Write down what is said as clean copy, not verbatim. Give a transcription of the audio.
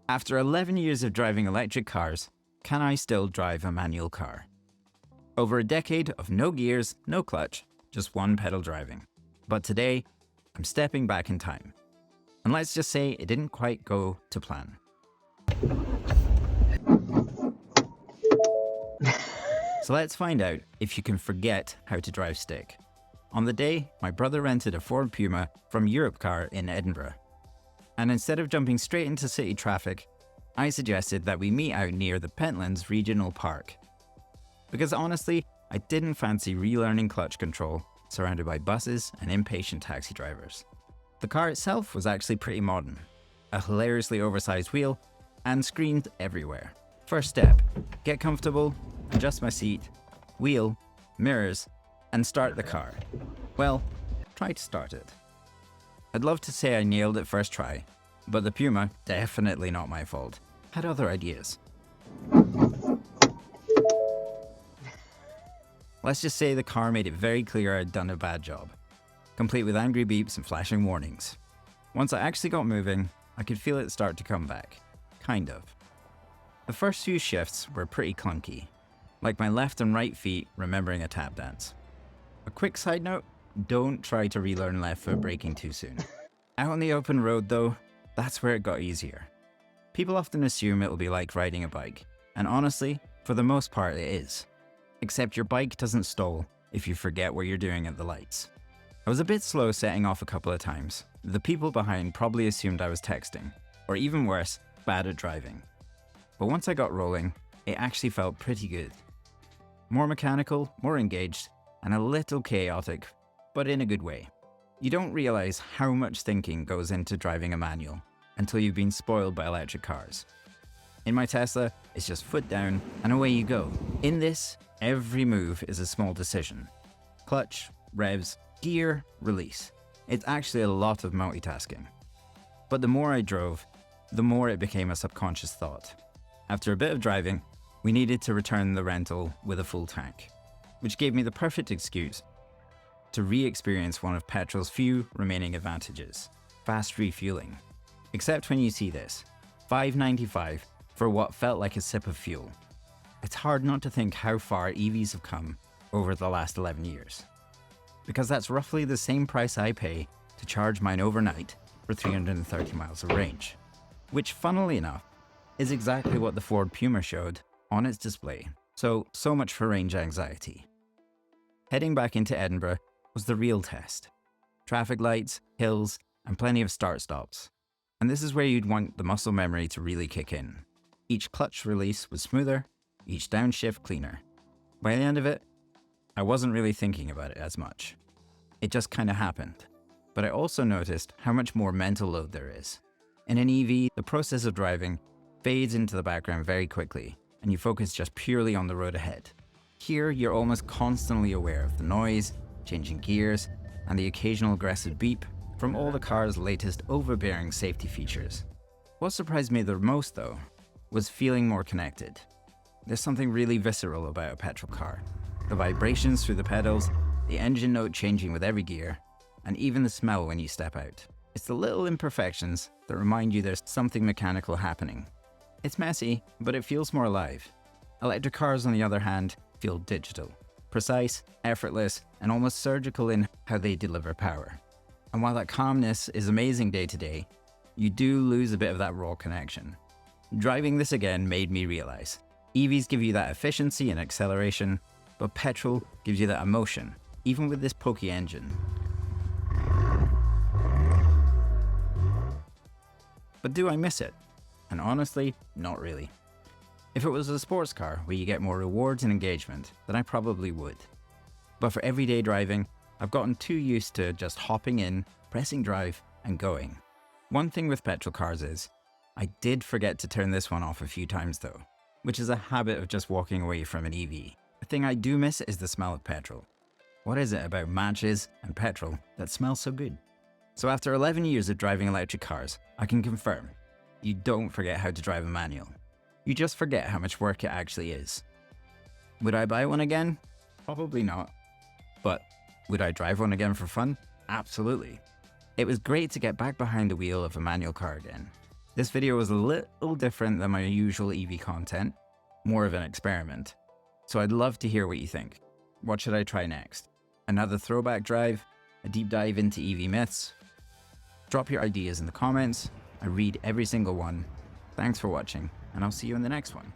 After 11 years of driving electric cars, can I still drive a manual car? Over a decade of no gears, no clutch, just one pedal driving. But today, I'm stepping back in time. And let's just say it didn't quite go to plan. So let's find out if you can forget how to drive stick. On the day, my brother rented a Ford Puma from Europcar in Edinburgh. And instead of jumping straight into city traffic, I suggested that we meet out near the Pentlands Regional Park. Because honestly, I didn't fancy relearning clutch control, surrounded by buses and impatient taxi drivers. The car itself was actually pretty modern. A hilariously oversized wheel, and screens everywhere. First step, get comfortable, adjust my seat, wheel, mirrors, and start the car. Well, try to start it. I'd love to say I nailed it first try, but the Puma, definitely not my fault, had other ideas. Let's just say the car made it very clear I'd done a bad job, complete with angry beeps and flashing warnings. Once I actually got moving, I could feel it start to come back. Kind of. The first few shifts were pretty clunky, like my left and right feet remembering a tap dance. A quick side note, don't try to relearn left foot braking too soon. Out on the open road though, that's where it got easier. People often assume it will be like riding a bike, and honestly, for the most part it is. Except your bike doesn't stall if you forget what you're doing at the lights. I was a bit slow setting off a couple of times. The people behind probably assumed I was texting, or even worse, bad at driving. But once I got rolling, it actually felt pretty good. More mechanical, more engaged, and a little chaotic, but in a good way. You don't realize how much thinking goes into driving a manual until you've been spoiled by electric cars. In my Tesla, it's just foot down and away you go. In this, every move is a small decision. Clutch, revs, gear, release. It's actually a lot of multitasking. But the more I drove, the more it became a subconscious thought. After a bit of driving, we needed to return the rental with a full tank, which gave me the perfect excuse to re-experience one of petrol's few remaining advantages, fast refueling. Except when you see this, $5.95 for what felt like a sip of fuel. It's hard not to think how far EVs have come over the last 11 years. Because that's roughly the same price I pay to charge mine overnight for 330 miles of range. Which, funnily enough, is exactly what the Ford Puma showed on its display. So much for range anxiety. Heading back into Edinburgh was the real test. Traffic lights, hills, and plenty of start-stops. And this is where you'd want the muscle memory to really kick in. Each clutch release was smoother, each downshift cleaner. By the end of it, I wasn't really thinking about it as much. It just kind of happened. But I also noticed how much more mental load there is. In an EV, the process of driving fades into the background very quickly, and you focus just purely on the road ahead. Here, you're almost constantly aware of the noise, changing gears, and the occasional aggressive beep from all the car's latest overbearing safety features. What surprised me the most, though, was feeling more connected. There's something really visceral about a petrol car. The vibrations through the pedals, the engine note changing with every gear, and even the smell when you step out. It's the little imperfections that remind you there's something mechanical happening. It's messy, but it feels more alive. Electric cars, on the other hand, feel digital, precise, effortless, and almost surgical in how they deliver power. And while that calmness is amazing day to day, you do lose a bit of that raw connection. Driving this again made me realize, EVs give you that efficiency and acceleration, but petrol gives you that emotion, even with this pokey engine. But do I miss it? And honestly, not really. If it was a sports car where you get more rewards and engagement, then I probably would. But for everyday driving, I've gotten too used to just hopping in, pressing drive, and going. One thing with petrol cars is, I did forget to turn this one off a few times though, which is a habit of just walking away from an EV. The thing I do miss is the smell of petrol. What is it about matches and petrol that smells so good? So after 11 years of driving electric cars, I can confirm, you don't forget how to drive a manual. You just forget how much work it actually is. Would I buy one again? Probably not. But would I drive one again for fun? Absolutely. It was great to get back behind the wheel of a manual car again. This video was a little different than my usual EV content, more of an experiment. So I'd love to hear what you think. What should I try next? Another throwback drive? A deep dive into EV myths? Drop your ideas in the comments. I read every single one. Thanks for watching, and I'll see you in the next one.